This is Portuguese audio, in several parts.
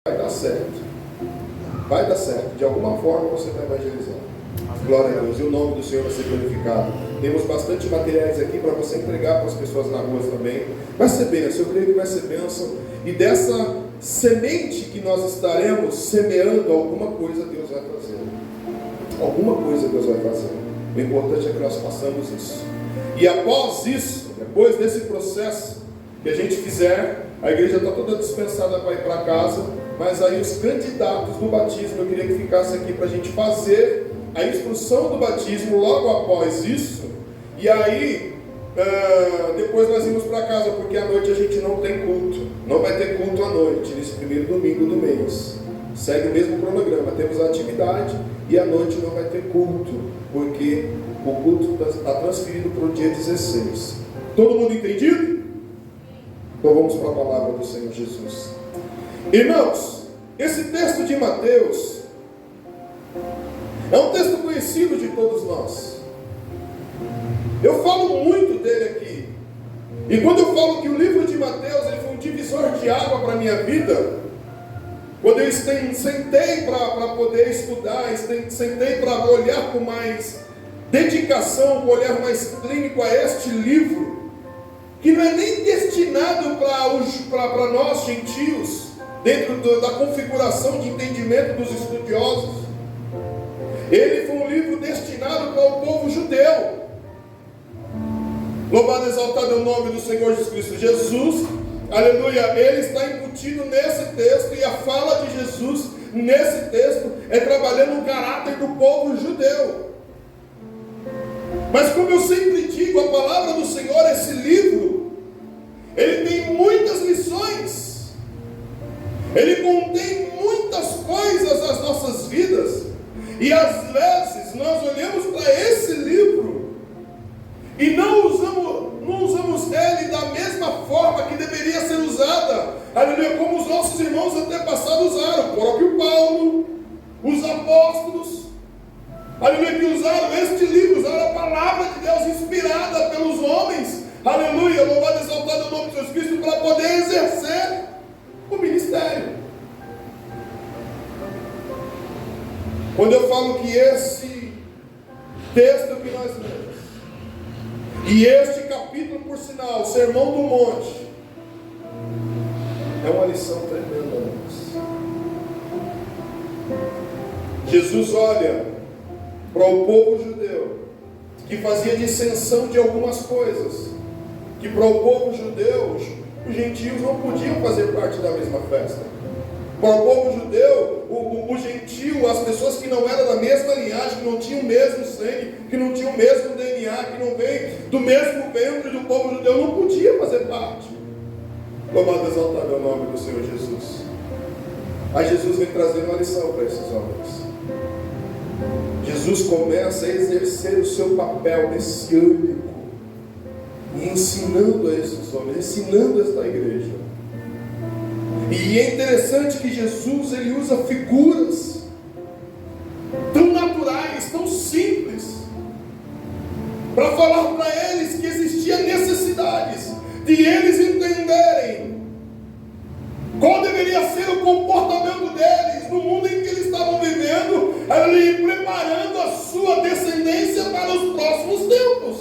vai dar certo. Vai dar certo. De alguma forma você vai evangelizar. Glória a Deus. E o nome do Senhor vai ser glorificado. Temos bastante materiais aqui para você entregar para as pessoas na rua também. Vai ser bênção. Eu creio que vai ser bênção. E dessa semente que nós estaremos semeando, alguma coisa Deus vai fazer. Alguma coisa Deus vai fazer. O importante é que nós façamos isso. E após isso, depois desse processo que a gente fizer, a igreja está toda dispensada para ir para casa. Mas aí os candidatos do batismo, eu queria que ficasse aqui para a gente fazer a instrução do batismo logo após isso. E aí, depois nós vamos para casa, porque à noite a gente não tem culto. Não vai ter culto à noite, nesse primeiro domingo do mês. Segue o mesmo cronograma, temos a atividade e à noite não vai ter culto, porque o culto está transferido para o dia 16. Todo mundo entendido? Então vamos para a palavra do Senhor Jesus. Irmãos, esse texto de Mateus é um texto conhecido de todos nós. Eu falo muito dele aqui. E quando eu falo que o livro de Mateus ele foi um divisor de água para a minha vida, quando eu sentei para poder estudar, sentei para olhar com mais dedicação, com um olhar mais clínico a este livro, que não é nem destinado para nós gentios, dentro da configuração de entendimento dos estudiosos. Ele foi um livro destinado para o povo judeu. Louvado e exaltado é o nome do Senhor Jesus Cristo. Jesus, aleluia, ele está embutido nesse texto, e a fala de Jesus nesse texto é trabalhando o caráter do povo judeu. Mas como eu sempre digo, a palavra do Senhor, esse livro, ele tem muitas lições, ele contém muitas coisas às nossas vidas, e às vezes nós olhamos para esse livro e não usamos ele da mesma forma que deveria ser usada, aleluia, como os nossos irmãos antepassados usaram, o próprio Paulo, os apóstolos, aleluia, que usaram este livro, usaram a palavra de Deus inspirada pelos homens, aleluia, louvado e exaltado o nome de Jesus Cristo, para poder exercer o ministério. Quando eu falo que esse texto que nós lemos, e este capítulo, por sinal, o Sermão do Monte, é uma lição tremenda, irmãos. Jesus olha para o povo judeu, que fazia dissensão de algumas coisas, que para o povo judeu, os gentios não podiam fazer parte da mesma festa. Para o povo judeu, o gentio, as pessoas que não eram da mesma linhagem, que não tinham o mesmo sangue, que não tinham o mesmo DNA, que não vem do mesmo ventre do povo judeu, não podia fazer parte. Louvado e exaltado é o nome do Senhor Jesus. Aí Jesus vem trazendo uma lição para esses homens. Jesus começa a exercer o seu papel messiânico, e ensinando a esses homens, ensinando esta igreja. E é interessante que Jesus ele usa figuras tão naturais, tão simples, para falar para eles que existiam necessidades de eles entenderem qual deveria ser o comportamento deles no mundo em que eles estavam vivendo, ali preparando a sua descendência para os próximos tempos,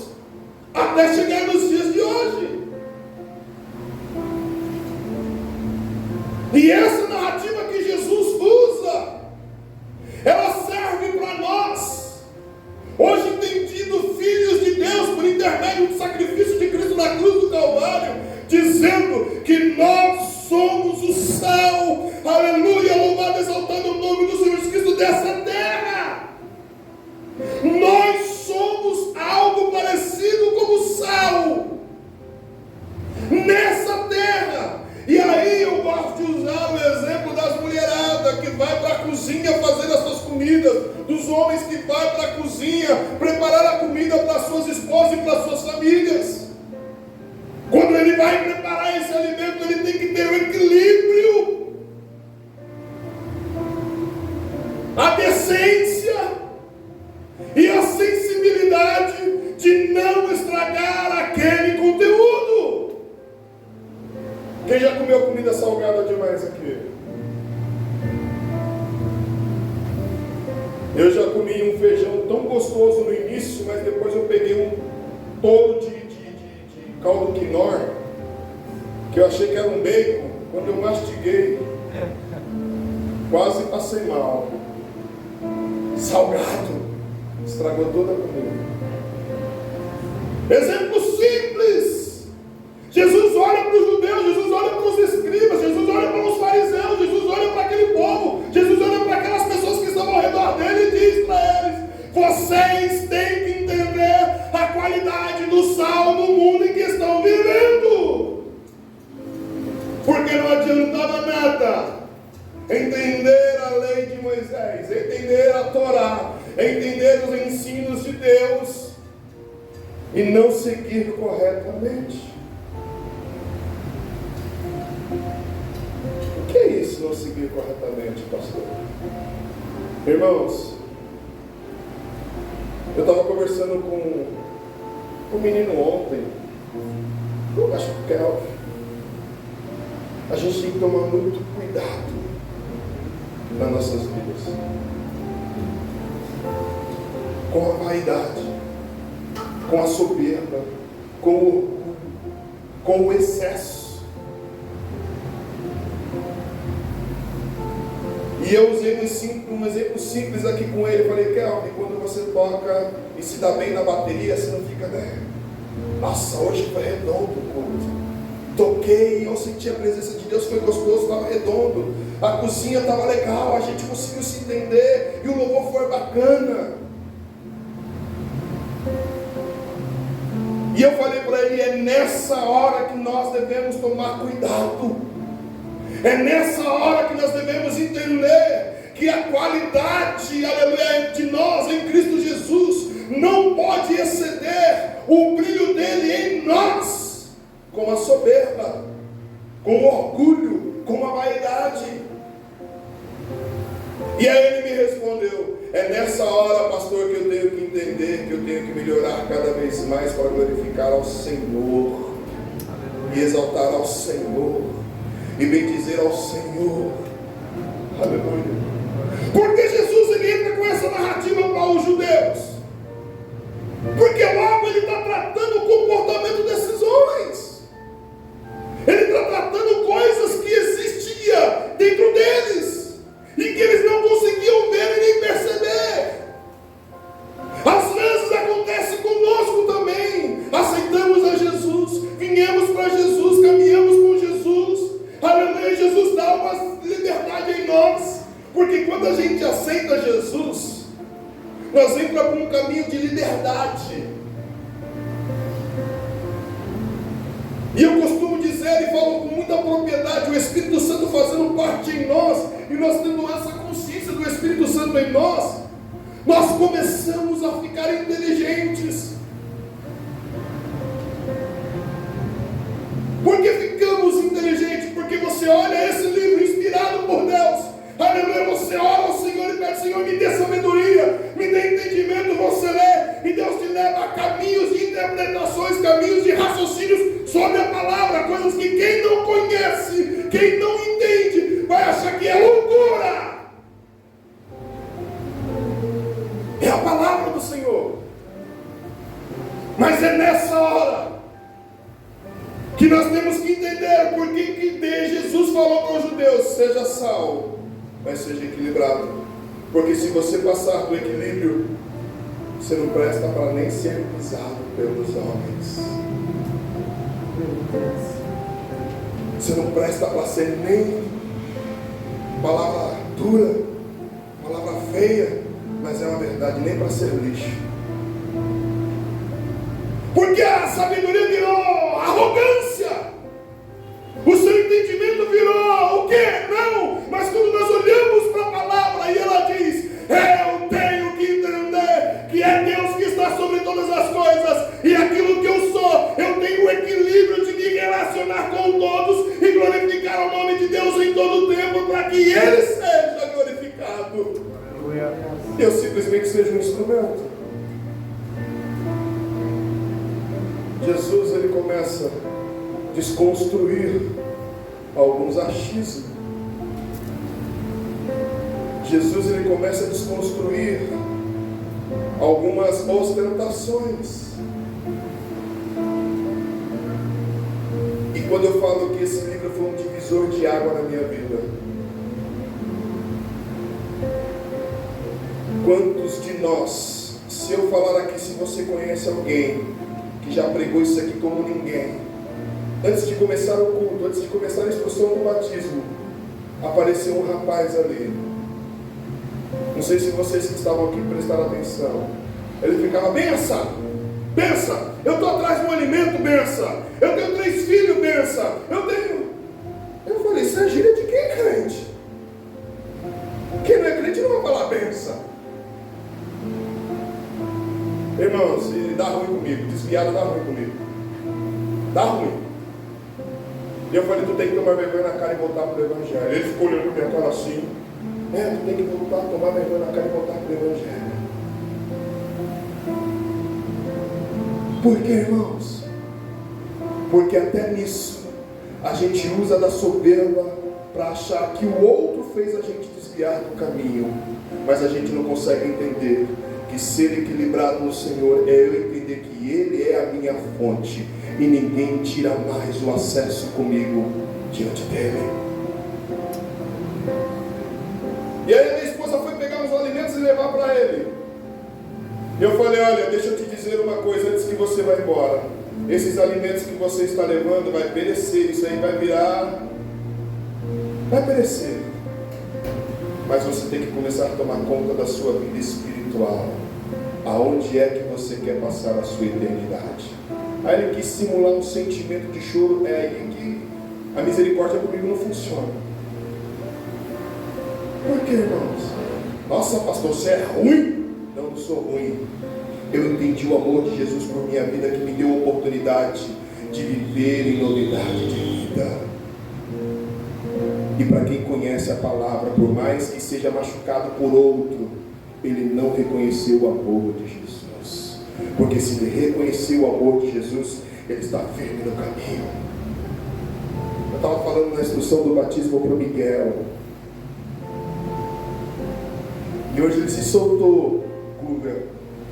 até chegar nos dias de hoje. E essa narrativa que Jesus usa, ela serve para nós, hoje entendido filhos de Deus, por intermédio do sacrifício de Cristo na cruz do Calvário, dizendo que nós somos o sal, aleluia, louvado e exaltado o nome do Senhor Jesus Cristo dessa terra. Nós somos algo parecido como sal nessa terra. E aí eu gosto de usar o exemplo das mulheradas que vai para a cozinha fazer as suas comidas, dos homens que vai para a cozinha preparar a comida para suas esposas e para suas famílias. Quando ele vai preparar esse alimento, ele tem que ter o equilíbrio, a decência e a sensibilidade de não estragar aquele conteúdo. Quem já comeu comida salgada demais aqui? comi um feijão tão gostoso no início, mas depois eu peguei um tolo de caldo quinor, que eu achei que era um bacon. Quando eu mastiguei, quase passei mal. Salgado, estragou toda a comida. Exemplo simples. Jesus olha para os judeus, Jesus olha para os escribas, Jesus olha para os fariseus, Jesus olha para aquele povo, Jesus olha para aquelas pessoas que estavam ao redor dele e diz para eles: vocês têm que entender a qualidade do sal no mundo em que estão vivendo. Porque não adiantava nada entender a lei de Moisés, entender a Torá, entender os ensinos de Deus e não seguir corretamente. O que é isso, não seguir corretamente, pastor? Irmãos, eu estava conversando com um menino ontem, eu acho que é óbvio. A gente tem que tomar muito cuidado nas nossas vidas com a vaidade, com a soberba, com o orgulho, com o excesso. E eu usei um exemplo simples aqui com ele. Eu falei: Kelvin, quando você toca e se dá bem na bateria, você não fica, né? Nossa, hoje foi redondo o culto. Toquei e eu senti a presença de Deus, foi gostoso, estava redondo. A cozinha estava legal, a gente conseguiu se entender e o louvor foi bacana. E eu falei para ele: é nessa hora que nós devemos tomar cuidado. É nessa hora que nós devemos entender que a qualidade, aleluia, de nós em Cristo Jesus não pode exceder o brilho dele em nós, com a soberba, com o orgulho, com a vaidade. E aí ele me respondeu: é nessa hora, pastor, que eu tenho que entender que eu tenho que melhorar cada vez mais para glorificar ao Senhor e exaltar ao Senhor e bendizer ao Senhor. Aleluia. Porque Jesus ele entra com essa narrativa para os judeus, porque logo ele está tratando o comportamento desses homens. Ele está tratando coisas que existiam dentro deles e que eles não conseguiam ver e nem perceber. Às vezes acontece conosco também. Aceitamos a Jesus, viemos para Jesus, caminhamos com Jesus. Aleluia, Jesus dá uma liberdade em nós, porque quando a gente aceita Jesus, nós entramos por um caminho de liberdade. E eu costumo dizer e falo com muita propriedade: o Espírito Santo fazendo parte em nós, e nós tendo essa consciência do Espírito Santo em nós, nós começamos a ficar inteligentes. Por que ficamos inteligentes? Porque você olha esse livro inspirado por Deus, aleluia, você ora ao Senhor e pede: Senhor, me dê sabedoria, me dê entendimento. Você lê e Deus te leva a caminhos de interpretações, caminhos de raciocínios sobre a palavra, coisas que quem não conhece, quem não entende, vai achar que é loucura. É a palavra do Senhor. Mas é nessa hora que nós temos que entender por que Jesus falou para os judeus: seja sal, mas seja equilibrado. Porque se você passar do equilíbrio, você não presta para nem ser pisado pelos homens. Você não presta para ser nem palavra dura, palavra feia, mas é uma verdade, nem para ser lixo. Porque a sabedoria virou arrogância, o seu entendimento virou o quê? Não, mas quando nós olhamos para a palavra e ela diz: eu tenho que entender que é Deus que está sobre todas as coisas, e aquilo que eu sou, eu tenho o equilíbrio de me relacionar com todos e glorificar o nome de Deus em todo o tempo, para que Ele seja glorificado. Eu simplesmente seja um instrumento. Jesus ele começa a desconstruir alguns achismos. Jesus ele começa a desconstruir algumas ostentações. E quando eu falo que esse livro foi um divisor de água na minha vida, quantos de nós, se eu falar aqui, se você conhece alguém que já pregou isso aqui como ninguém, antes de começar o culto, antes de começar a instrução do batismo, apareceu um rapaz ali. Não sei se vocês que estavam aqui prestaram atenção. Ele ficava: benção, benção, eu estou atrás de um alimento, benção, eu tenho 3 filhos, benção, eu falei: isso é gíria de quem é crente? Quem não é crente não vai falar benção. Irmãos, e dá ruim comigo, desviado dá ruim comigo, dá ruim. E eu falei: tu tem que tomar vergonha na cara e voltar para o Evangelho. Ele ficou olhando para minha cara assim: tu tem que voltar, tomar vergonha na cara e voltar para o Evangelho. Por quê, irmãos? Porque até nisso a gente usa da soberba para achar que o outro fez a gente desviar do caminho, mas a gente não consegue entender que ser equilibrado no Senhor é eu entender que Ele é a minha fonte e ninguém tira mais o acesso comigo diante dele. E aí minha esposa foi pegar uns alimentos e levar para ele. E eu falei: olha, deixa eu te dizer uma coisa antes que você vá embora. Esses alimentos que você está levando vai perecer, isso aí vai perecer. Mas você tem que começar a tomar conta da sua vida espiritual. Aonde é que você quer passar a sua eternidade? Aí ele quis simular um sentimento de choro. É aí que a misericórdia comigo não funciona. Por que, irmãos? Nossa, pastor, você é ruim? Não, não sou ruim. Eu entendi o amor de Jesus por minha vida, que me deu a oportunidade de viver em novidade de vida. E para quem conhece a palavra, por mais que seja machucado por outro, ele não reconheceu o amor de Jesus. Porque se ele reconheceu o amor de Jesus, ele está firme no caminho. Eu estava falando na instrução do batismo para o Miguel. E hoje ele se soltou, Guga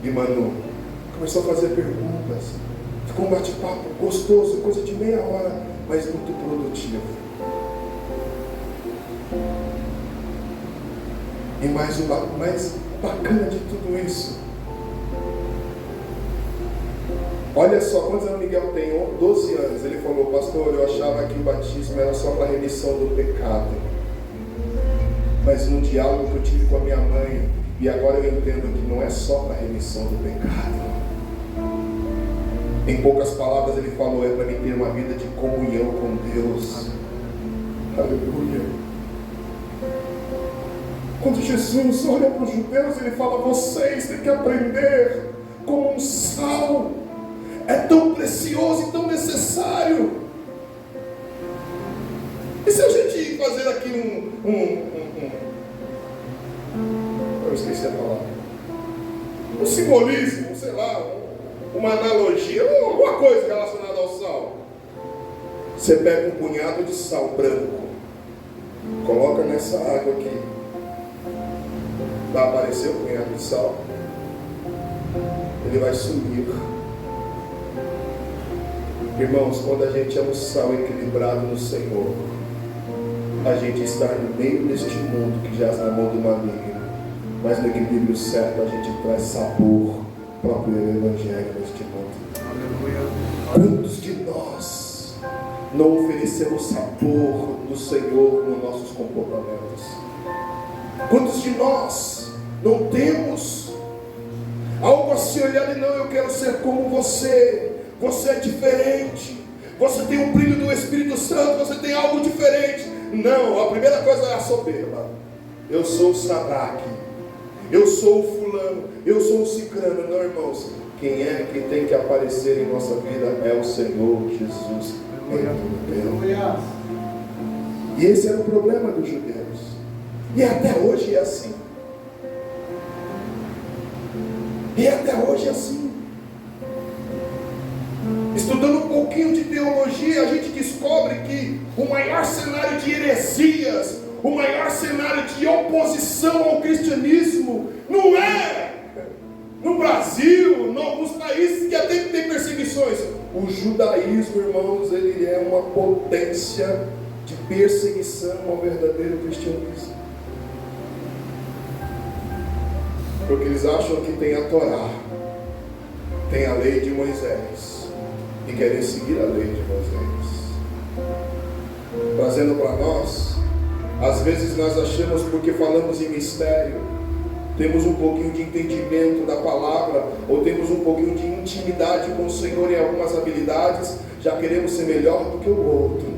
e Manu. Começou a fazer perguntas. Ficou um bate-papo gostoso, coisa de meia hora, mas muito produtivo. E mais bacana de tudo isso, olha só, quantos anos o Miguel tem? 12 anos. Ele falou: pastor, eu achava que o batismo era só para remissão do pecado. Mas no diálogo que eu tive com a minha mãe, e agora eu entendo que não é só para remissão do pecado. Em poucas palavras ele falou: é para mim ter uma vida de comunhão com Deus. Aleluia. Quando Jesus olha para os judeus, ele fala: vocês têm que aprender como um sal. É tão precioso e tão necessário. E se a gente fazer aqui eu esqueci a palavra, um simbolismo, sei lá, uma analogia, alguma coisa relacionada ao sal. Você pega um punhado de sal branco, coloca nessa água aqui, vai aparecer o punhado de sal, ele vai sumir. Irmãos, quando a gente é um sal equilibrado no Senhor, a gente está no meio deste mundo que jaz na mão do maligno, mas no equilíbrio certo a gente traz sabor próprio do Evangelho neste mundo. Aleluia. Quantos de nós não oferecemos sabor do Senhor nos nossos comportamentos? Quantos de nós não temos algo a se olhar e: não, eu quero ser como você. Você é diferente, você tem um brilho do Espírito Santo, você tem algo diferente. Não, a primeira coisa é a soberba. Eu sou o Sadraque, eu sou o fulano, eu sou o cicrano. Não, irmãos, quem é que tem que aparecer em nossa vida é o Senhor Jesus. E esse era o problema dos judeus, e até hoje é assim. E até hoje é assim. Estudando um pouquinho de teologia, a gente descobre que o maior cenário de heresias, o maior cenário de oposição ao cristianismo, não é No Brasil, em alguns países que até tem perseguições. O judaísmo, irmãos, ele é uma potência de perseguição ao verdadeiro cristianismo. Porque eles acham que tem a Torá, tem a lei de Moisés, e querem seguir a lei de Moisés. Trazendo para nós, às vezes nós achamos, porque falamos em mistério, temos um pouquinho de entendimento da palavra, ou temos um pouquinho de intimidade com o Senhor em algumas habilidades, já queremos ser melhor do que o outro.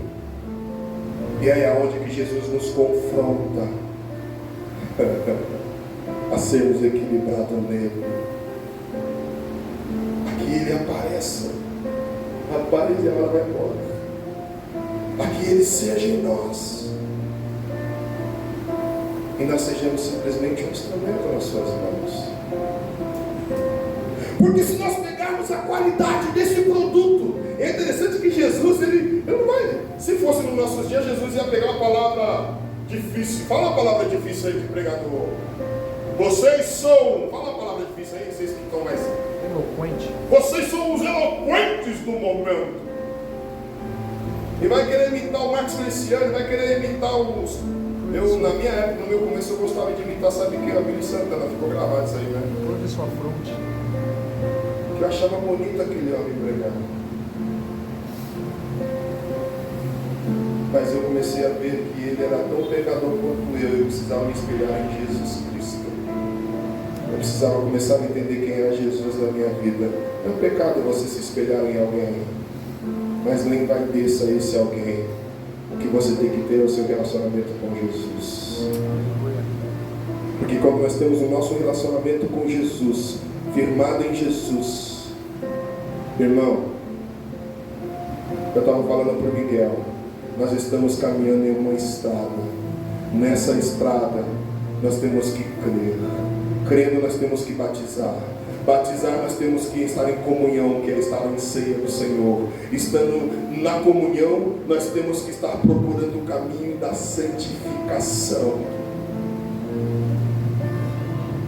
E é onde que Jesus nos confronta a sermos equilibrados nele. Aqui ele aparece, rapaz, e ela vai embora. Aqui ele seja em nós, e nós sejamos simplesmente um instrumento nas suas mãos. Porque se nós pegarmos a qualidade desse produto, é interessante que Jesus, ele não vai, se fosse nos nossos dias, Jesus ia pegar uma palavra difícil. Fala uma palavra difícil aí de pregador. Vocês são, fala uma palavra difícil aí, vocês que estão mais eloquente. Vocês são os eloquentes do momento. E vai querer imitar o Marcos Feliciano, vai querer imitar os... na minha época, no meu começo, eu gostava de imitar, sabe quem? A Billy Santana, ficou gravado isso aí, né? Cor de sua fronte. Que eu achava bonito aquele homem pregando. Mas eu comecei a ver que ele era tão pecador quanto eu precisava me espelhar em Jesus Cristo. Eu precisava começar a entender quem era Jesus na minha vida. É um pecado você se espelhar em alguém, mas não envaideça esse alguém. O que você tem que ter é o seu relacionamento com Jesus. Porque quando nós temos o nosso relacionamento com Jesus, firmado em Jesus, irmão, eu estava falando para o Miguel, nós estamos caminhando em uma estrada. Nessa estrada nós temos que crer. Crendo nós temos que batizar. Batizar nós temos que estar em comunhão, que é estar em ceia do Senhor. Estando na comunhão, nós temos que estar procurando o caminho da santificação.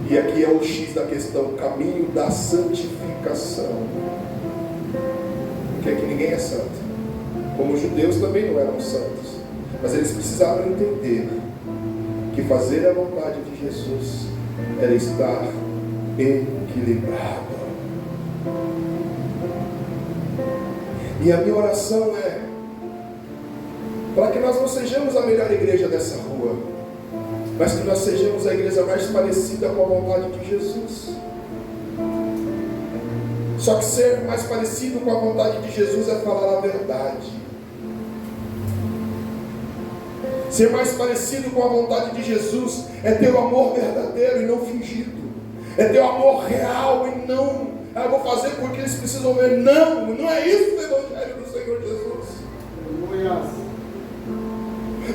E aqui é o X da questão, caminho da santificação. Porque aqui ninguém é santo. Como os judeus também não eram santos. Mas eles precisavam entender que fazer a vontade de Jesus era estar equilibrado. E a minha oração é para que nós não sejamos a melhor igreja dessa rua, mas que nós sejamos a igreja mais parecida com a vontade de Jesus. Só que ser mais parecido com a vontade de Jesus é falar a verdade. Ser mais parecido com a vontade de Jesus é ter o amor verdadeiro e não fingido. É ter o amor real e não, eu vou fazer porque eles precisam ver. Não, não é isso o Evangelho do Senhor Jesus.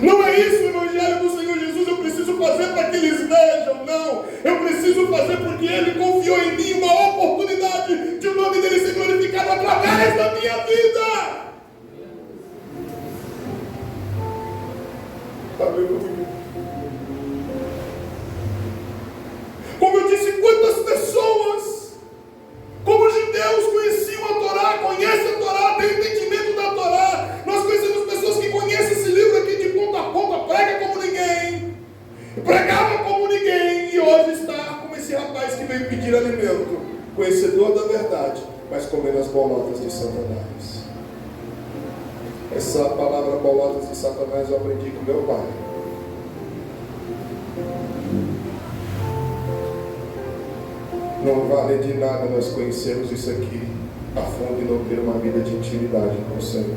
Não é isso o Evangelho do Senhor Jesus. Eu preciso fazer para que eles vejam. Não, eu preciso fazer porque Ele confiou em mim uma oportunidade de o nome dEle ser glorificado através da minha vida. Aleluia. Como eu disse, quantas pessoas, como os judeus conheciam a Torá, conhecem a Torá, têm entendimento da Torá. Nós conhecemos pessoas que conhecem esse livro aqui de ponta a ponta, pregam como ninguém, pregavam como ninguém, e hoje está como esse rapaz que veio pedir alimento, conhecedor da verdade, mas comendo as bolotas de Satanás. Essa palavra bolotas de Satanás eu aprendi com meu pai. Não vale de nada nós conhecermos isso aqui a fundo e não ter uma vida de intimidade com o Senhor.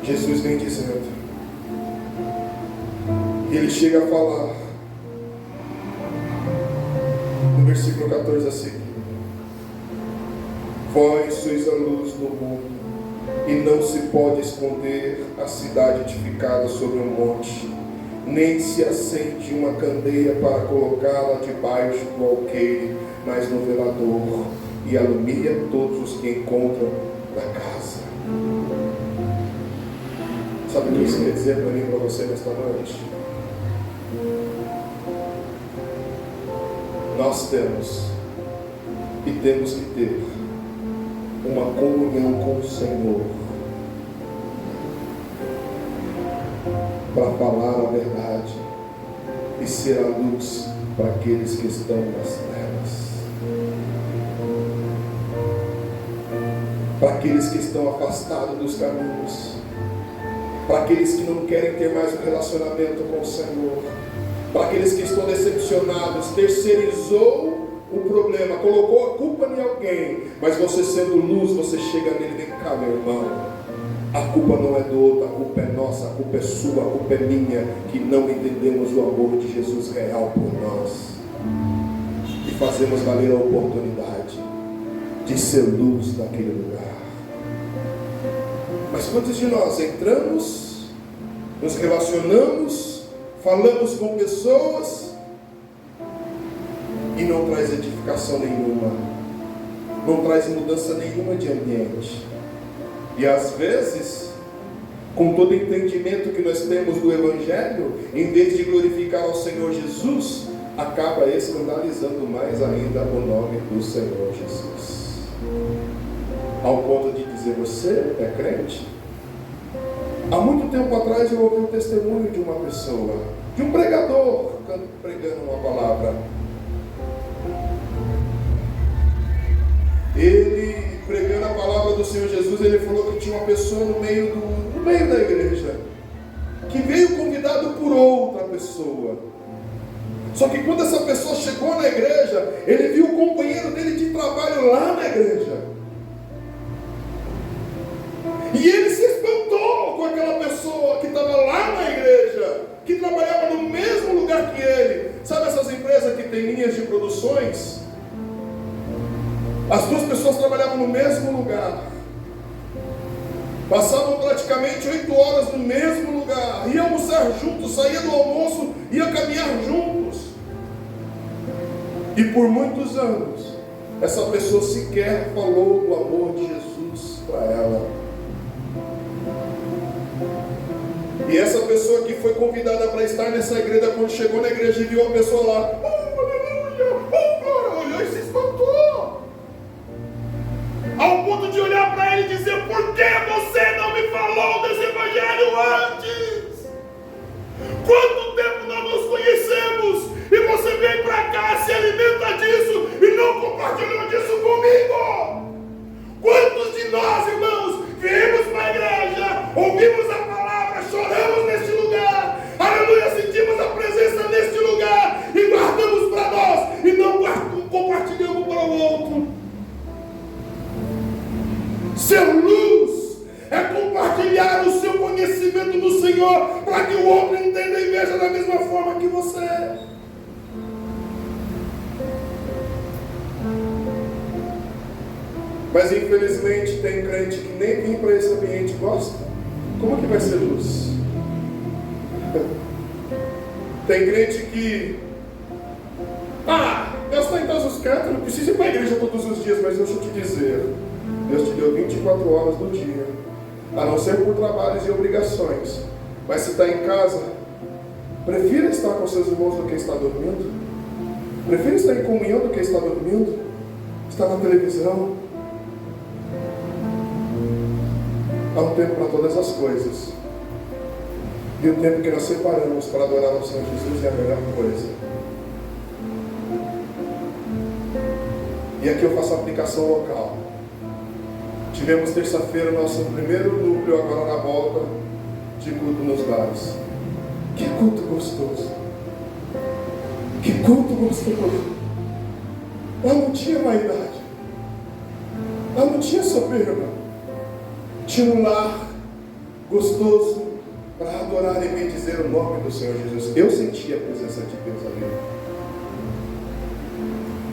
Jesus vem dizendo, e Ele chega a falar no versículo 14 a seguir: vós sois a luz do mundo, e não se pode esconder a cidade edificada sobre um monte, nem se acende uma candeia para colocá-la debaixo do alqueire, mas no velador, e alumia todos os que encontram na casa. Sabe o que isso quer dizer para mim e para você nesta noite? nós temos e temos que ter uma comunhão com o Senhor para falar a verdade e ser a luz para aqueles que estão nas trevas, para aqueles que estão afastados dos caminhos, para aqueles que não querem ter mais um relacionamento com o Senhor, para aqueles que estão decepcionados, terceirizou o problema, colocou a culpa em alguém, mas você sendo luz, você chega nele e vem cá, meu irmão, a culpa não é do outro, a culpa é nossa, a culpa é sua, a culpa é minha, que não entendemos o amor de Jesus real por nós e fazemos valer a oportunidade de ser luz naquele lugar. Mas quantos de nós entramos, nos relacionamos, falamos com pessoas e não traz edificação nenhuma, não traz mudança nenhuma de ambiente? E às vezes, com todo o entendimento que nós temos do Evangelho, em vez de glorificar ao Senhor Jesus, acaba escandalizando mais ainda o nome do Senhor Jesus, ao ponto de dizer: você é crente? Há muito tempo atrás eu ouvi um testemunho de uma pessoa, de um pregador, pregando uma palavra. Ele, pregando a palavra do Senhor Jesus, ele falou que tinha uma pessoa no meio da igreja, que veio convidado por outra pessoa. Só que quando essa pessoa chegou na igreja, ele viu o companheiro dele de trabalho lá na igreja. E ele se espantou com aquela pessoa que estava lá na igreja, que trabalhava no mesmo lugar que ele. Sabe essas empresas que tem linhas de produções? As duas pessoas trabalhavam no mesmo lugar, passavam praticamente 8 horas no mesmo lugar, iam almoçar juntos, saía do almoço, iam caminhar juntos. E por muitos anos, essa pessoa sequer falou do amor de Jesus para ela. E essa pessoa que foi convidada para estar nessa igreja, quando chegou na igreja e viu a pessoa lá, olhou e se espantou, ao ponto de olhar para ele e dizer: por que você não me falou desse evangelho antes? Quanto tempo nós nos conhecemos e você vem para cá, se alimenta disso e não compartilhou disso comigo? Quantos de nós, irmãos, viemos para a igreja, ouvimos a palavra, choramos neste lugar, aleluia, sentimos a presença neste lugar e guardamos para nós e não compartilhamos para o outro? Ser luz é compartilhar o seu conhecimento do Senhor, para que o outro entenda e veja da mesma forma que você. Mas infelizmente tem crente que nem vir para esse ambiente gosta. Como que vai ser luz? Tem crente que Deus está em todos os cantos, não precisa ir para a igreja todos os dias. Mas deixa eu te dizer, Deus te deu 24 horas do dia, a não ser por trabalhos e obrigações. Mas se está em casa, prefira estar com seus irmãos do que estar dormindo. Prefira estar em comunhão do que estar dormindo, estar na televisão. Há um tempo para todas as coisas, e o tempo que nós separamos para adorar ao Senhor Jesus é a melhor coisa. E aqui eu faço a aplicação local. Tivemos terça-feira nosso primeiro núcleo agora na volta de culto nos bares. Que culto gostoso! Que culto gostoso! Lá não tinha vaidade, lá não tinha soberba. Tinha um lar gostoso para adorar e bendizer o nome do Senhor Jesus. Eu senti a presença de Deus ali.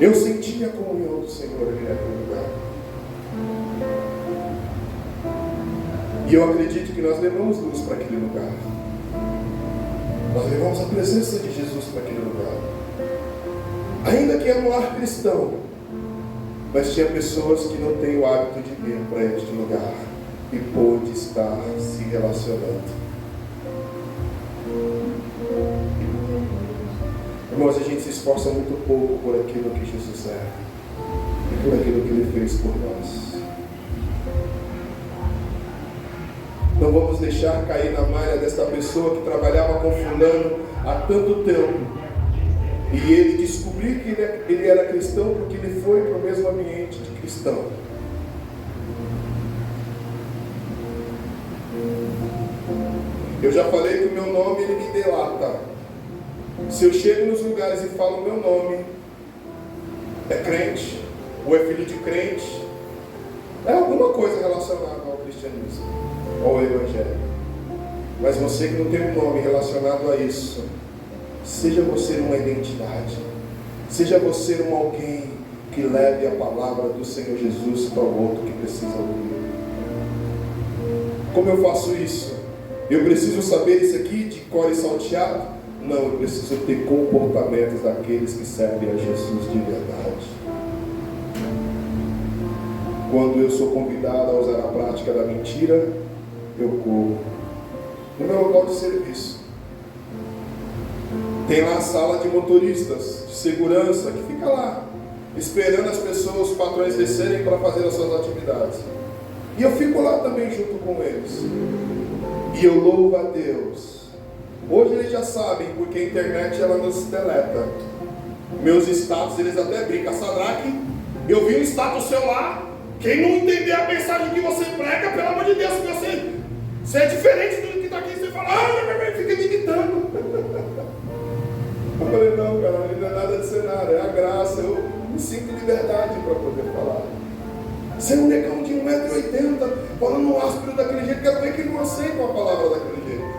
Eu senti a comunhão do Senhor ali naquele lugar. E eu acredito que nós levamos luz para aquele lugar. Nós levamos a presença de Jesus para aquele lugar. Ainda que é um lar cristão, mas tinha pessoas que não têm o hábito de vir para este lugar e pôde estar se relacionando. Irmãos, a gente se esforça muito pouco por aquilo que Jesus é e por aquilo que Ele fez por nós. Não vamos deixar cair na malha desta pessoa que trabalhava com fulano há tanto tempo e ele descobriu que ele era cristão porque ele foi para o mesmo ambiente de cristão. Eu já falei que o meu nome ele me delata. Se eu chego nos lugares e falo o meu nome, é crente, ou é filho de crente, é alguma coisa relacionada ao cristianismo, ao evangelho. Mas você que não tem um nome relacionado a isso, seja você uma identidade, seja você um alguém que leve a palavra do Senhor Jesus para o outro que precisa ouvir. Como eu faço isso? Eu preciso saber isso aqui de cor e salteado? Não, eu preciso ter comportamentos daqueles que servem a Jesus de verdade. Quando eu sou convidado a usar a prática da mentira, eu corro. No meu local de serviço, tem lá a sala de motoristas, de segurança, que fica lá, esperando as pessoas, os patrões descerem para fazer as suas atividades. E eu fico lá também junto com eles. E eu louvo a Deus. Hoje eles já sabem, porque a internet ela nos deleta. Meus status, eles até brincam. Sadraque, eu vi um status seu lá. Quem não entender a mensagem que você prega, pelo amor de Deus, você é diferente do que está aqui. Você fala, fica me imitando. Eu falei, não, cara, não é nada de cenário, é a graça. Eu me sinto em liberdade para poder falar. Você é um negão de 1,80m, falando áspero daquele jeito, quero ver que não aceitam a palavra daquele jeito.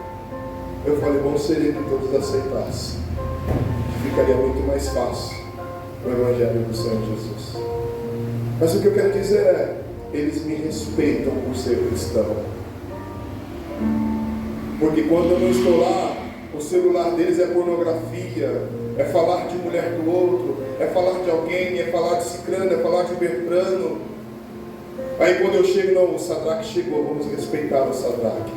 Eu falei, bom seria que todos aceitassem. Ficaria muito mais fácil o Evangelho do Senhor Jesus. Mas o que eu quero dizer é, eles me respeitam por ser cristão. Porque quando eu não estou lá, o celular deles é pornografia, é falar de mulher do outro, é falar de alguém, é falar de cicrano, é falar de Bertrano. Aí quando eu chego, não, o Sadraque chegou, vamos respeitar o Sadraque.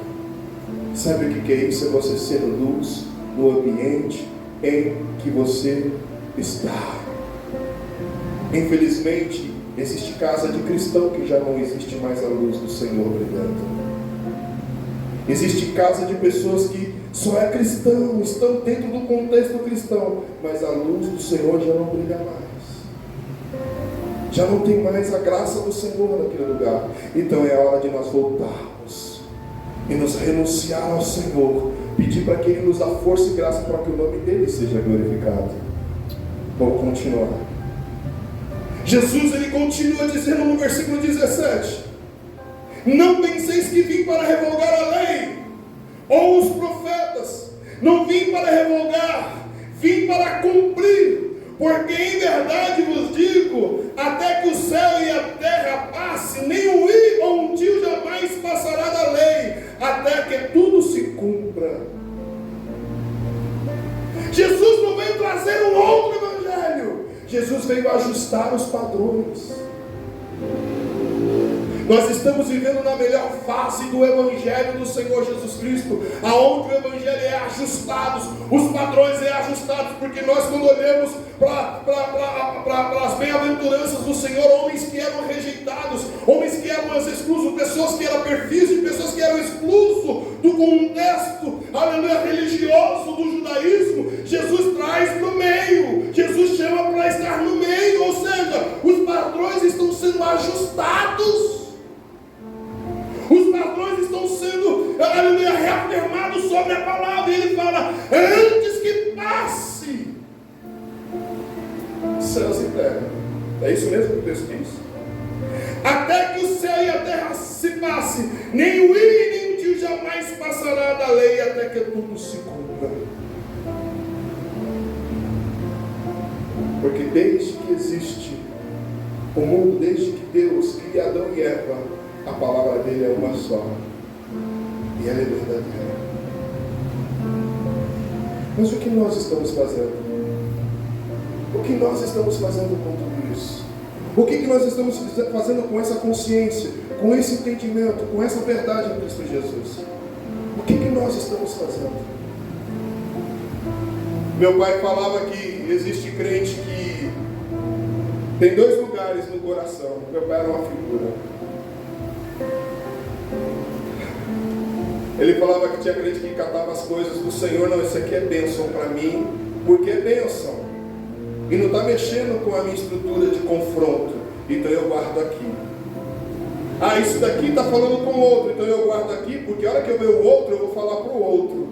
Sabe o que é isso? É você ser luz no ambiente em que você está. Infelizmente, existe casa de cristão que já não existe mais a luz do Senhor brilhando. Existe casa de pessoas que só é cristão, estão dentro do contexto cristão, mas a luz do Senhor já não brilha mais. Já não tem mais a graça do Senhor naquele lugar. Então é hora de nós voltarmos e nos renunciar ao Senhor, pedir para que Ele nos dê força e graça para que o nome dEle seja glorificado. Vamos continuar. Jesus ele continua dizendo no versículo 17: não penseis que vim para revogar a lei ou os profetas. Não vim para revogar, vim para cumprir. Porque em verdade vos digo, até que o céu e a terra passe, nem um i ou um tio jamais passará da lei, até que tudo se cumpra. Jesus não veio trazer um outro evangelho, Jesus veio ajustar os padrões. Nós estamos vivendo na melhor fase do Evangelho do Senhor Jesus Cristo, aonde o Evangelho é ajustado, os padrões é ajustados, porque nós quando olhamos para as bem-aventuranças do Senhor, homens que eram rejeitados, homens que eram exclusos, pessoas que eram perfis, pessoas que eram exclusos do contexto, aleluia, religioso do judaísmo, Jesus traz para o meio, Jesus chama para estar no meio, ou seja, os padrões estão sendo ajustados. Os padrões estão sendo reafirmados sobre a palavra. E ele fala, antes que passe céus e terra. É isso mesmo que o texto diz? Até que o céu e a terra se passe, nem o i nem o tio jamais passará da lei, até que tudo se cumpra. Porque desde que existe o mundo, desde que Deus cria Adão e Eva, a palavra dele é uma só, e ela é verdadeira. Mas o que nós estamos fazendo? O que nós estamos fazendo com tudo isso? O que nós estamos fazendo com essa consciência, com esse entendimento, com essa verdade em Cristo Jesus? O que nós estamos fazendo? Meu pai falava que existe crente que tem 2 lugares no coração. Meu pai era uma figura. Ele falava que tinha crente que catava as coisas do Senhor. Não, isso aqui é bênção para mim, porque é bênção. E não está mexendo com a minha estrutura de confronto. Então eu guardo aqui. Ah, isso daqui está falando com o outro. Então eu guardo aqui, porque a hora que eu ver o outro, eu vou falar para o outro.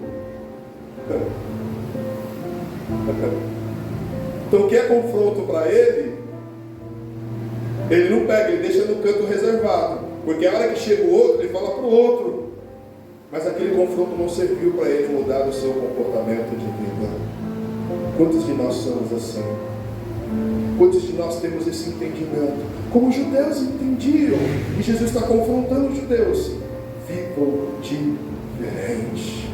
Então o que é confronto para ele não pega, ele deixa no canto reservado. Porque a hora que chega o outro, ele fala para o outro. Mas aquele confronto não serviu para ele mudar o seu comportamento de vida. Quantos de nós somos assim? Quantos de nós temos esse entendimento? Como os judeus entendiam. E Jesus está confrontando os judeus. Vivam diferente.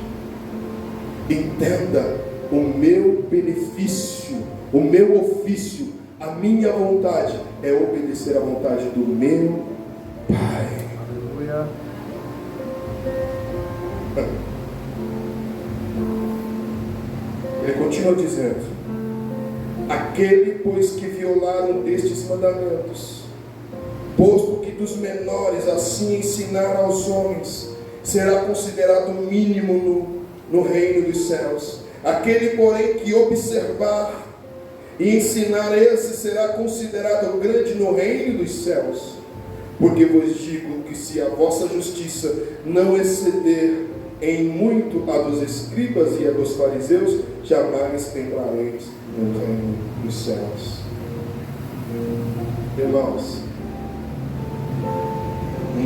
Entenda o meu benefício, o meu ofício, a minha vontade é obedecer à vontade do meu Pai. Aleluia. Ele continua dizendo: aquele, pois, que violar um destes mandamentos, posto que dos menores assim ensinar aos homens, será considerado mínimo no reino dos céus. Aquele, porém, que observar e ensinar esse, será considerado grande no reino dos céus. Porque vos digo que se a vossa justiça não exceder em muito a dos escribas e a dos fariseus, jamais entrareis no reino dos céus. Irmãos,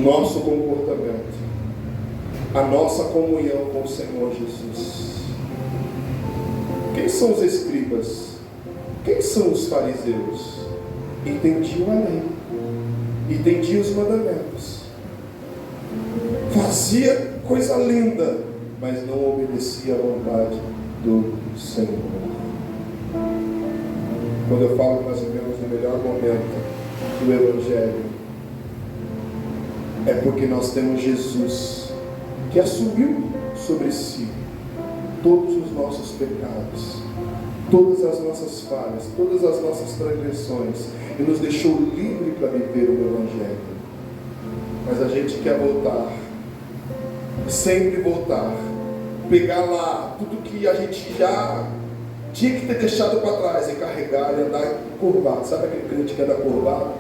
nosso comportamento, a nossa comunhão com o Senhor Jesus. Quem são os escribas? Quem são os fariseus? Entendiam a lei, entendiam os mandamentos, fazia coisa linda, mas não obedecia à vontade do Senhor. Quando eu falo que nós vivemos no melhor momento do Evangelho, é porque nós temos Jesus, que assumiu sobre si todos os nossos pecados, todas as nossas falhas, todas as nossas transgressões, e nos deixou livre para viver o Evangelho. Mas a gente quer voltar, sempre voltar, pegar lá tudo que a gente já tinha que ter deixado para trás e carregar e andar curvado. Sabe aquele crente que anda curvado?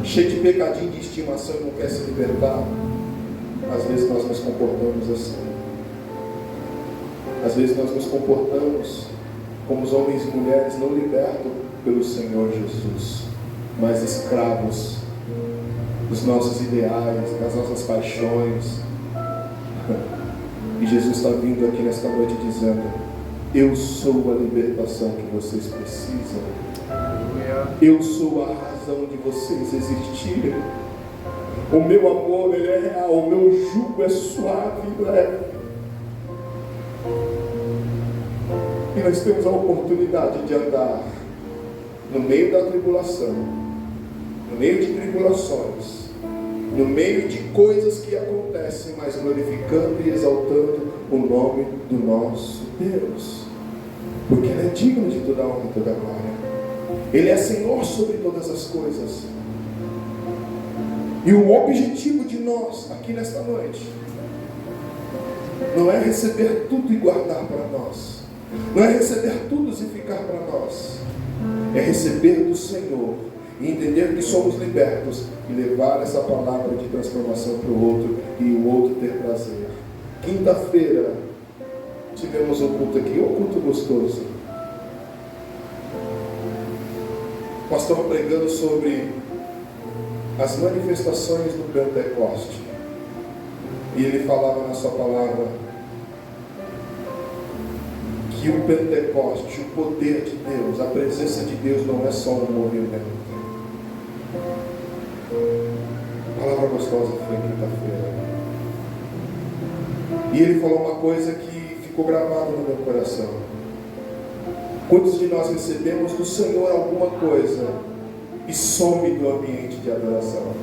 Cheio de pecadinho de estimação e não quer se libertar? Às vezes nós nos comportamos assim. Às vezes nós nos comportamos como os homens e mulheres não libertos pelo Senhor Jesus, mas escravos dos nossos ideais, das nossas paixões. E Jesus está vindo aqui nesta noite dizendo: eu sou a libertação que vocês precisam. Eu sou a razão de vocês existirem. O meu amor, ele é real. O meu jugo é suave e leve. E nós temos a oportunidade de andar no meio da tribulação, no meio de tribulações, no meio de coisas que acontecem, mas glorificando e exaltando o nome do nosso Deus, porque Ele é digno de toda a honra e toda a glória. Ele é Senhor sobre todas as coisas. E o objetivo de nós aqui nesta noite não é receber tudo e guardar para nós, não é receber tudo e ficar para nós, é receber do Senhor e entender que somos libertos e levar essa palavra de transformação para o outro e o outro ter prazer. Quinta-feira tivemos um culto aqui, um culto gostoso. O pastor pregando sobre as manifestações do Pentecoste. E ele falava na sua palavra que o Pentecoste, o poder de Deus, a presença de Deus não é só um movimento. Palavra gostosa foi quinta-feira. E ele falou uma coisa que ficou gravada no meu coração. Quantos de nós recebemos do Senhor alguma coisa e some do ambiente de adoração?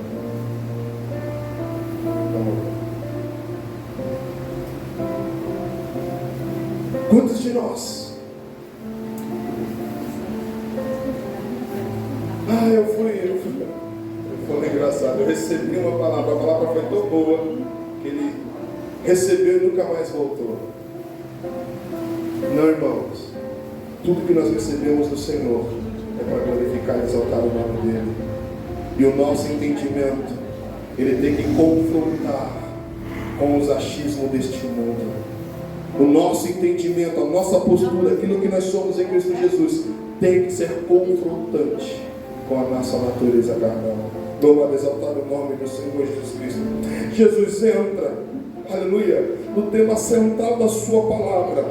Quantos de nós Foi engraçado, eu recebi uma palavra, a palavra foi tão boa, que ele recebeu e nunca mais voltou. Não, irmãos, tudo que nós recebemos do Senhor é para glorificar e exaltar o nome dEle. E o nosso entendimento, ele tem que confrontar com os achismos deste mundo. O nosso entendimento, a nossa postura, aquilo que nós somos em Cristo Jesus, tem que ser confrontante com a nossa natureza carnal. Louvado, exaltar o nome do Senhor Jesus Cristo. Jesus entra, aleluia, no tema central da sua palavra.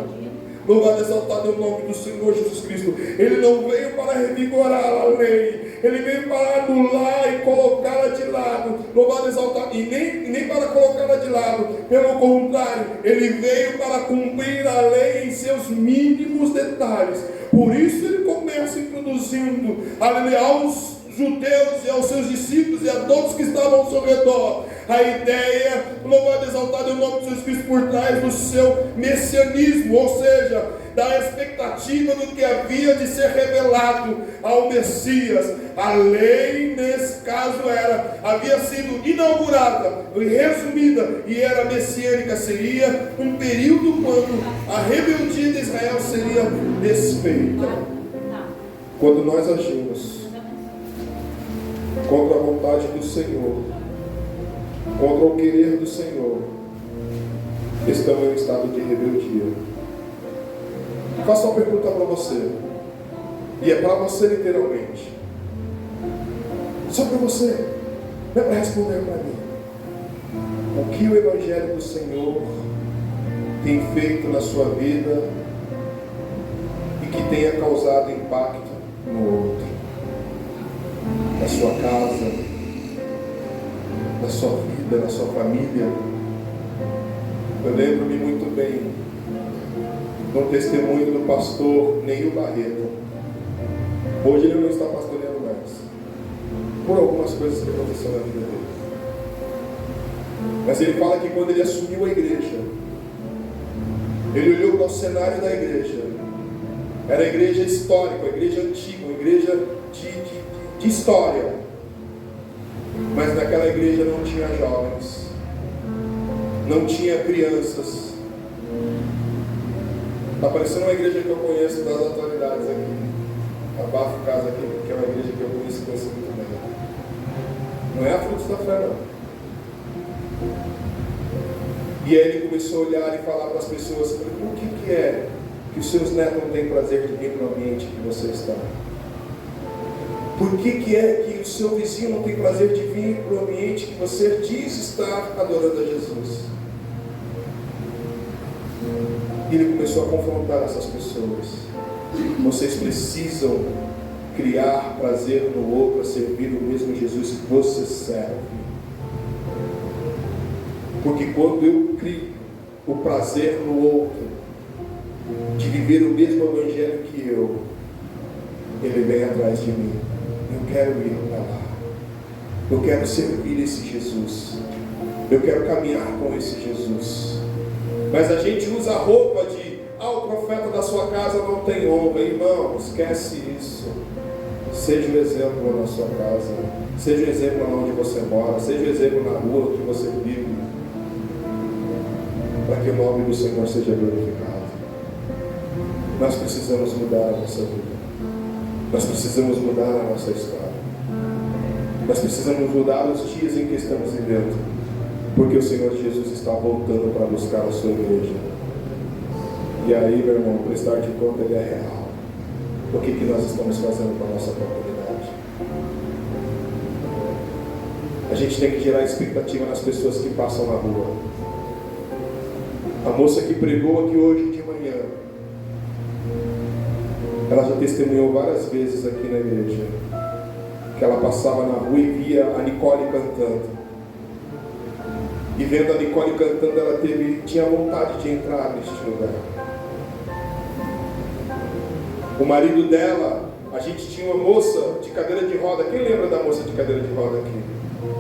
Louvado, exaltado o nome do Senhor Jesus Cristo. Ele não veio para revigorar a lei, ele veio para anular e colocá-la de lado. Louvado, exaltado, e nem para colocá-la de lado. Pelo contrário, ele veio para cumprir a lei em seus mínimos detalhes. Por isso ele começa introduzindo, aleluia, aos judeus e aos seus discípulos e a todos que estavam ao seu redor a ideia, louvado, exaltado é o nome de Jesus Cristo, por trás do seu messianismo, ou seja, da expectativa do que havia de ser revelado ao Messias. A lei, nesse caso, havia sido inaugurada e resumida, e era messiânica. Seria um período quando a rebeldia de Israel seria desfeita. Quando nós agimos contra a vontade do Senhor, contra o querer do Senhor, estamos em estado de rebeldia. Faço uma pergunta para você, e é para você literalmente, só para você, não é para responder para mim. O que o Evangelho do Senhor tem feito na sua vida e que tenha causado impacto no outro, na sua casa, na sua vida, na sua família? Eu lembro-me muito bem do testemunho do pastor Neil Barreto. Hoje ele não está pastoreando mais, por algumas coisas que aconteceram na vida dele. Mas ele fala que quando ele assumiu a igreja, ele olhou para o cenário da igreja. Era a igreja histórica, a igreja antiga, uma igreja de história. Mas naquela igreja não tinha jovens, não tinha crianças. Está parecendo uma igreja que eu conheço das atualidades aqui. Abafo casa aqui, porque é uma igreja que eu conheço muito bem. Não é a Frutos da Fé, não. E aí ele começou a olhar e falar para as pessoas: por que é que os seus netos não têm prazer de vir para o ambiente que você está? Por que é que o seu vizinho não tem prazer de vir para o ambiente que você diz estar adorando a Jesus? E ele começou a confrontar essas pessoas. Vocês precisam criar prazer no outro, a servir o mesmo Jesus que você serve. Porque quando eu crio o prazer no outro, de viver o mesmo evangelho que eu, ele vem atrás de mim. Eu quero ir para lá. Eu quero servir esse Jesus. Eu quero caminhar com esse Jesus. Mas a gente usa a roupa de: o profeta da sua casa não tem honra. Irmão, esquece isso. Seja o exemplo na sua casa. Seja o exemplo onde você mora. Seja o exemplo na rua que você vive. Para que o nome do Senhor seja glorificado. Nós precisamos mudar a nossa vida. Nós precisamos mudar a nossa história. Nós precisamos mudar os dias em que estamos vivendo. Porque o Senhor Jesus está voltando para buscar a sua igreja. E aí, meu irmão, prestar de conta, ele é real. O que nós estamos fazendo com a nossa comunidade? A gente tem que gerar expectativa nas pessoas que passam na rua. A moça que pregou aqui hoje de manhã, ela já testemunhou várias vezes aqui na igreja, que ela passava na rua e via a Nicole cantando. E vendo a Nicole cantando, ela tinha vontade de entrar neste lugar. O marido dela, a gente tinha uma moça de cadeira de roda. Quem lembra da moça de cadeira de roda aqui?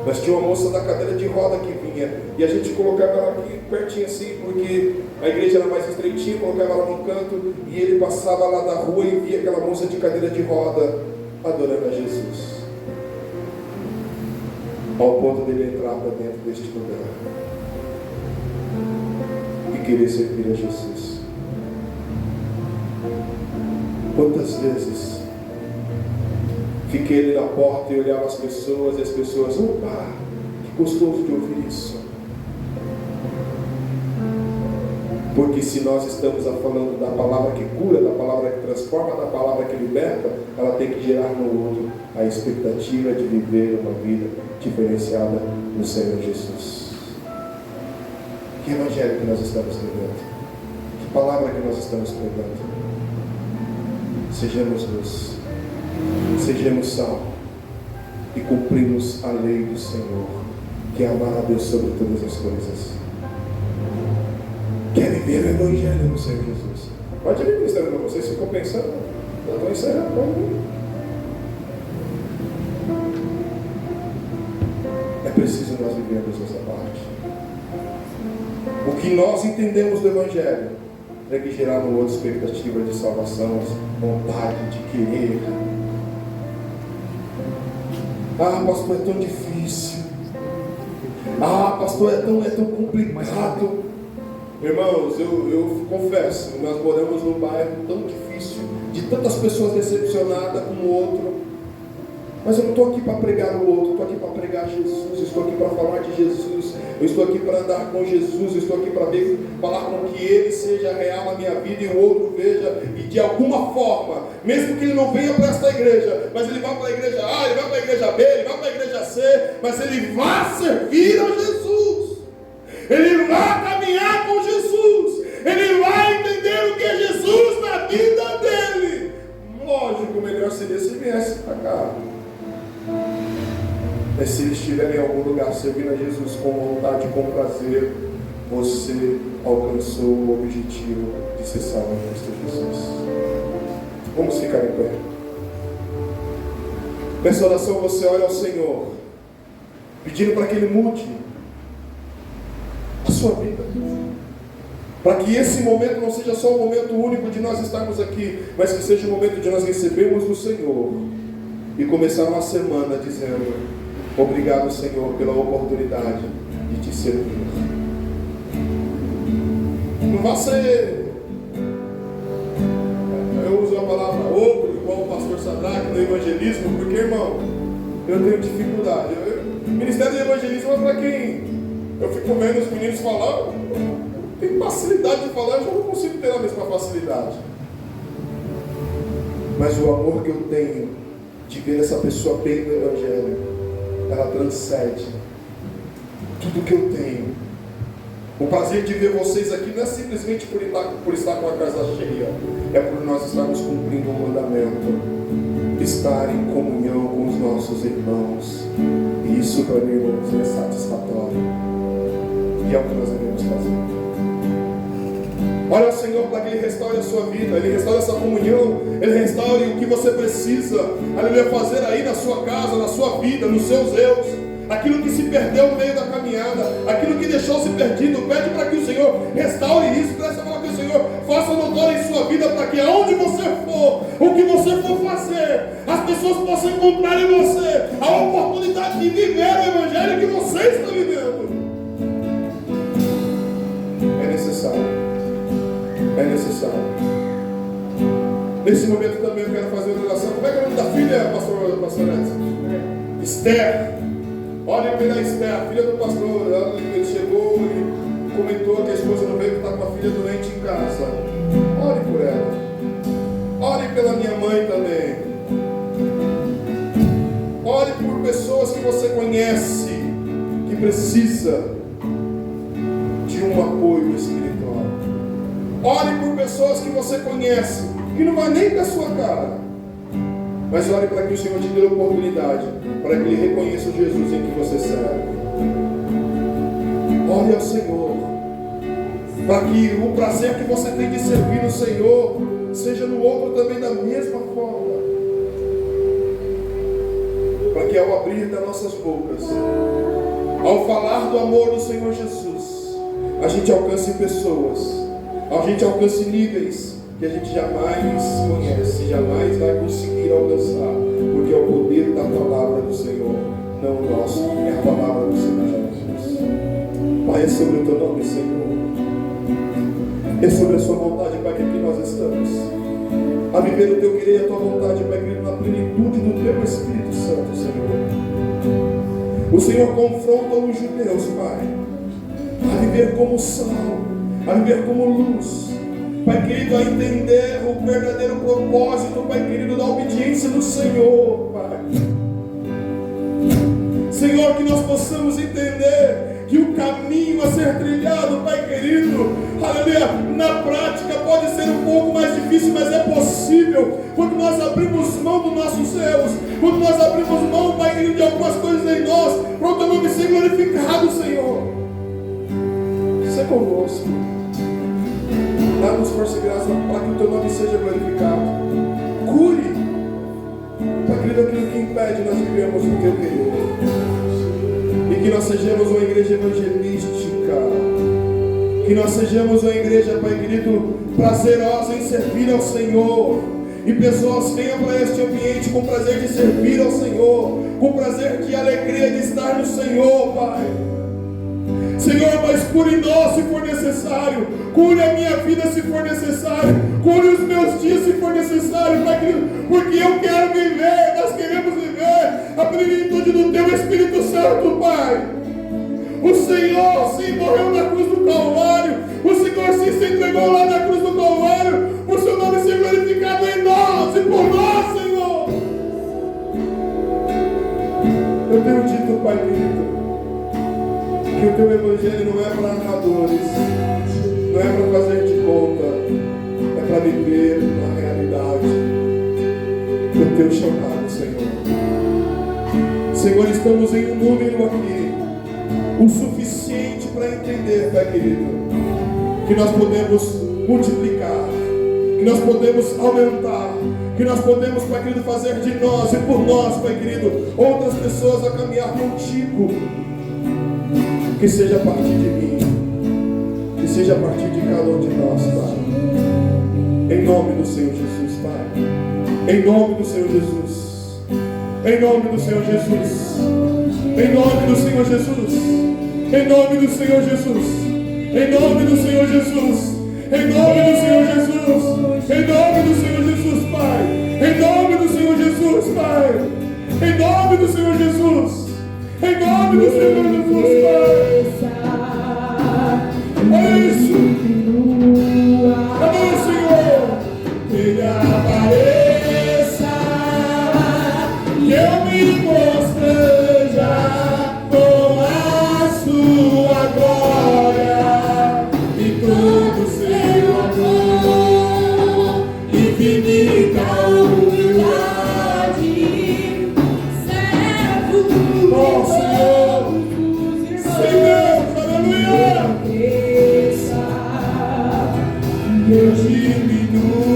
Nós tínhamos uma moça da cadeira de roda que vinha, e a gente colocava ela aqui pertinho assim, porque a igreja era mais estreitinha, colocava ela num canto, e ele passava lá da rua e via aquela moça de cadeira de roda, adorando a Jesus, ao ponto dele entrar para dentro deste lugar e querer servir a Jesus. Quantas vezes fiquei ali na porta e olhava as pessoas, e as pessoas, opa, que gostoso de ouvir isso. Porque se nós estamos falando da palavra que cura, da palavra que transforma, da palavra que liberta, ela tem que gerar no outro a expectativa de viver uma vida diferenciada no Senhor Jesus. Que evangelho que nós estamos pregando? Que palavra que nós estamos pregando? Sejamos luz, sejamos sal e cumprimos a lei do Senhor, que é amar a Deus sobre todas as coisas. Querem ver o evangelho no Senhor Jesus? Pode vir ministério para vocês, ficam pensando, eu estou encerrando, pode vir. É preciso nós vivermos essa parte. O que nós entendemos do evangelho tem que gerar no outro expectativa de salvação, vontade de querer. Ah, pastor, é tão difícil. Ah, pastor, é tão complicado. Irmãos, eu confesso, nós moramos num bairro tão difícil, de tantas pessoas decepcionadas com o outro. Mas eu não estou aqui para pregar o outro, estou aqui para pregar Jesus, eu estou aqui para falar de Jesus, eu estou aqui para andar com Jesus, eu estou aqui para falar com que Ele seja real na minha vida e o outro veja, e de alguma forma, mesmo que ele não venha para esta igreja, mas ele vai para a igreja A, ele vai para a igreja B, ele vai para a igreja C, mas ele vai servir a Jesus, ele vai caminhar com Jesus, ele vai entender o que é Jesus na vida dele. Lógico, melhor seria se viesse para cá. Mas se ele estiver em algum lugar servindo a Jesus com vontade, com prazer, você alcançou o objetivo de ser salvo em Cristo Jesus. Vamos ficar em pé. Nessa oração você olha ao Senhor, pedindo para que Ele mude a sua vida, para que esse momento não seja só um momento único de nós estarmos aqui, mas que seja um momento de nós recebermos do Senhor e começar uma semana dizendo: obrigado, Senhor, pela oportunidade de te servir. Não vai ser, eu uso a palavra outro, igual o pastor Sadraque no evangelismo, porque, irmão, eu tenho dificuldade. O ministério do evangelismo é para quem eu fico vendo os meninos falar, tem facilidade de falar, eu já não consigo ter a mesma facilidade. Mas o amor que eu tenho de ver essa pessoa bem no evangelho, ela transcende tudo que eu tenho. O prazer de ver vocês aqui não é simplesmente por estar com a casa cheia, é por nós estarmos cumprindo um mandamento, estar em comunhão com os nossos irmãos. E isso, para mim, irmãos, é satisfatório, e é o que nós devemos fazer. Olha ao Senhor para que Ele restaure a sua vida, Ele restaure essa comunhão, Ele restaure o que você precisa, aleluia, fazer aí na sua casa, na sua vida, nos seus erros, aquilo que se perdeu no meio da caminhada, aquilo que deixou-se perdido. Pede para que o Senhor restaure isso, peça para que o Senhor faça notório em sua vida, para que aonde você for, o que você for fazer, as pessoas possam encontrar em você a oportunidade de viver o Evangelho que você está vivendo. É necessário. É necessário. Nesse momento também eu quero fazer uma oração. Como é que é o nome da filha, pastor Edson? Esther. Olhem pela Esther, a filha do pastor. Ele chegou e comentou que a esposa não veio, que está com a filha doente em casa. Ore por ela. Ore pela minha mãe também. Ore por pessoas que você conhece, que precisa de um apoio espiritual. Ore por pessoas que você conhece, que não vai nem com a sua cara, mas ore para que o Senhor te dê a oportunidade, para que Ele reconheça o Jesus em que você serve. Ore ao Senhor, para que o prazer que você tem de servir no Senhor seja no outro também da mesma forma, para que ao abrir das nossas bocas, ao falar do amor do Senhor Jesus, a gente alcance pessoas, a gente alcance níveis, que a gente jamais conhece, jamais vai conseguir alcançar, porque é o poder da palavra do Senhor, não o nosso, é a palavra do Senhor Jesus. Pai, é sobre o teu nome, Senhor, é sobre a sua vontade, Pai, que aqui nós estamos a viver o teu querer e a tua vontade, Pai querido, na plenitude do teu Espírito Santo, Senhor. O Senhor confronta os judeus, Pai, a viver como sal, a viver como luz, Pai querido, a entender o verdadeiro propósito, Pai querido, da obediência do Senhor, Pai. Senhor, que nós possamos entender que o caminho a ser trilhado, Pai querido, aleluia, na prática pode ser um pouco mais difícil, mas é possível quando nós abrimos mão dos nossos erros, quando nós abrimos mão, Pai querido, de algumas coisas em nós, para o teu nome ser glorificado, Senhor. Seja conosco, dá-nos força e graça para que o teu nome seja glorificado. Cure, Pai querido, aquilo que impede nós vivermos o teu querer. E que nós sejamos uma igreja evangelística, que nós sejamos uma igreja, Pai querido, prazerosa em servir ao Senhor, e pessoas venham para este ambiente com prazer de servir ao Senhor, com prazer de alegria de estar no Senhor, Pai. Senhor, mas cure nós se for necessário, cure a minha vida se for necessário, cure os meus dias se for necessário, Pai querido, porque eu quero viver, nós queremos viver a plenitude do Teu Espírito Santo, Pai. O Senhor sim morreu na cruz do Calvário, o Senhor sim se entregou lá na cruz do Calvário, por Seu nome ser glorificado em nós e por nós, Senhor. Eu tenho dito, Pai querido, que o Teu Evangelho não é para narradores, não é para fazer de conta, é para viver na realidade do Teu chamado, Senhor. Senhor, estamos em um número aqui, o suficiente para entender, Pai querido, que nós podemos multiplicar, que nós podemos aumentar, que nós podemos, Pai querido, fazer de nós e por nós, Pai querido, outras pessoas a caminhar contigo. Que seja a partir de mim, que seja a partir de cada um de nós, Pai. Em nome do Senhor Jesus, Pai. Em nome do Senhor Jesus. Em nome do Senhor Jesus. Em nome do Senhor Jesus. Em nome do Senhor Jesus. Em nome do Senhor Jesus. Em nome do Senhor Jesus. Em nome do Senhor Jesus, Pai. Em nome do Senhor Jesus, Pai. Em nome do Senhor Jesus. Em nome do Senhor Jesus, Pai. É isso. Amém, Senhor. Que Ele apareça, que eu me constranja com a sua glória e todo o seu amor, infinita humildade. Oh, Senhor, Senhor, aleluia. Que eu diminua,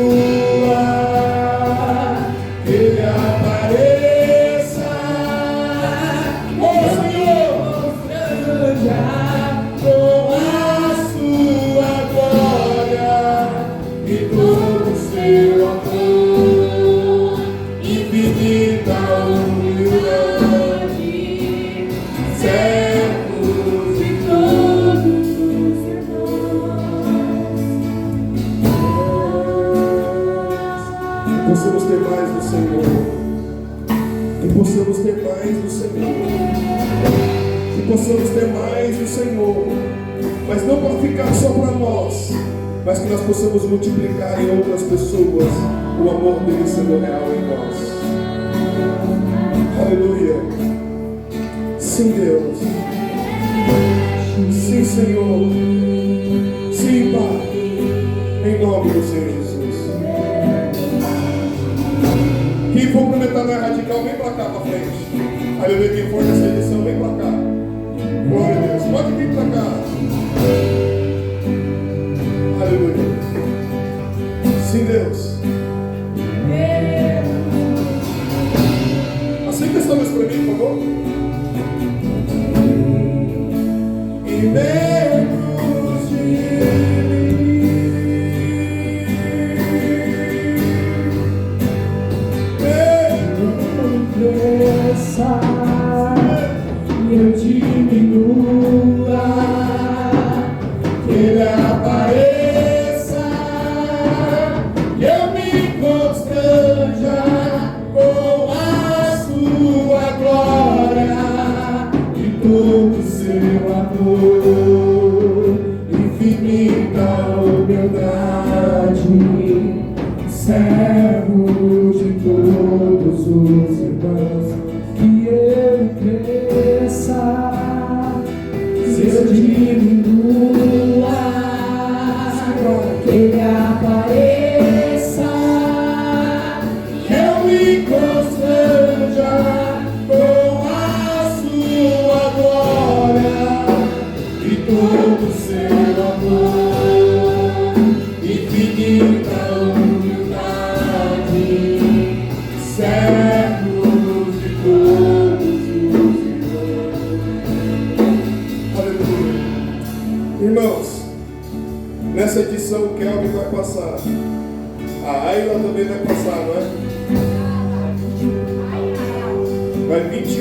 que Ele apareça. Oh, Senhor, com a sua glória e todo o seu amor, infinita humildade. Possamos ter mais do Senhor, que possamos ter mais do Senhor, que possamos ter mais do Senhor, mas não para ficar só para nós, mas que nós possamos multiplicar em outras pessoas o amor dele sendo real em nós. Aleluia. Sim, Deus. Sim, Senhor. Sim, Pai. Em nome do Senhor Jesus. Quem for complementar na radical, vem pra cá, pra frente. Aleluia. Quem for nessa edição, vem pra cá. Glória a Deus. Pode vir pra cá. Aleluia. Sim, Deus. Aceita essa luz pra mim, por favor. E dentro de mim cresça e eu diminua, que Ele apareça e eu me constranja com a sua glória e todo o seu amor, infinita humildade, servo de todos os irmãos, que Ele cresça, se eu diminua, que Ele apareça, que eu me constranja com a sua glória e todo o seu amor, infinita humildade, servos de todos os irmãos. Aleluia. Irmãos, nessa edição o Kelvin vai passar. A Ayla também vai passar, não é? Vai 21.